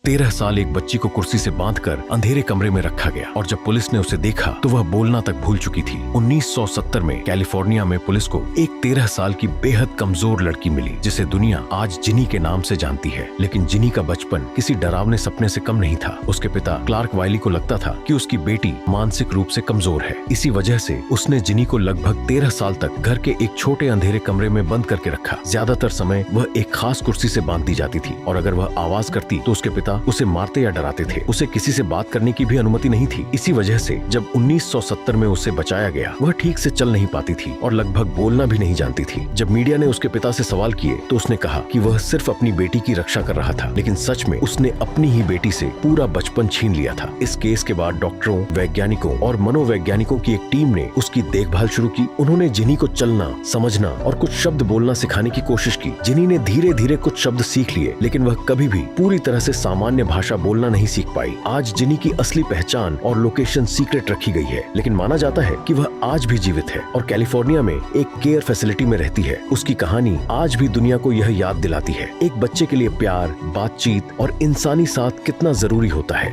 13 साल एक बच्ची को कुर्सी से बांधकर अंधेरे कमरे में रखा गया और जब पुलिस ने उसे देखा तो वह बोलना तक भूल चुकी थी। 1970 में कैलिफोर्निया में पुलिस को एक 13 साल की बेहद कमजोर लड़की मिली जिसे दुनिया आज जिनी के नाम से जानती है। लेकिन जिनी का बचपन किसी डरावने सपने से कम नहीं था। उसके पिता क्लार्क वाइली को लगता था कि उसकी बेटी मानसिक रूप से कमजोर है। इसी वजह से उसने जिनी को लगभग 13 साल तक घर के एक छोटे अंधेरे कमरे में बंद करके रखा। ज्यादातर समय वह एक खास कुर्सी से बांध दी जाती थी और अगर वह आवाज करती तो उसके पिता उसे मारते या डराते थे। उसे किसी से बात करने की भी अनुमति नहीं थी। इसी वजह से जब 1970 में उसे बचाया गया वह ठीक से चल नहीं पाती थी और लगभग बोलना भी नहीं जानती थी। जब मीडिया ने उसके पिता से सवाल किए तो उसने कहा कि वह सिर्फ अपनी बेटी की रक्षा कर रहा था, लेकिन सच में उसने अपनी ही बेटी से पूरा बचपन छीन लिया था। इस केस के बाद डॉक्टरों, वैज्ञानिकों और मनोवैज्ञानिकों की एक टीम ने उसकी देखभाल शुरू की। उन्होंने जिनी को चलना, समझना और कुछ शब्द बोलना सिखाने की कोशिश की। जिनी ने धीरे धीरे कुछ शब्द सीख लिए, लेकिन वह कभी भी पूरी तरह से सामान्य भाषा बोलना नहीं सीख पाई। आज जिनी की असली पहचान और लोकेशन सीक्रेट रखी गई है, लेकिन माना जाता है कि वह आज भी जीवित है और कैलिफोर्निया में एक केयर फैसिलिटी में रहती है। उसकी कहानी आज भी दुनिया को यह याद दिलाती है एक बच्चे के लिए प्यार, बातचीत और इंसानी साथ कितना जरूरी होता है।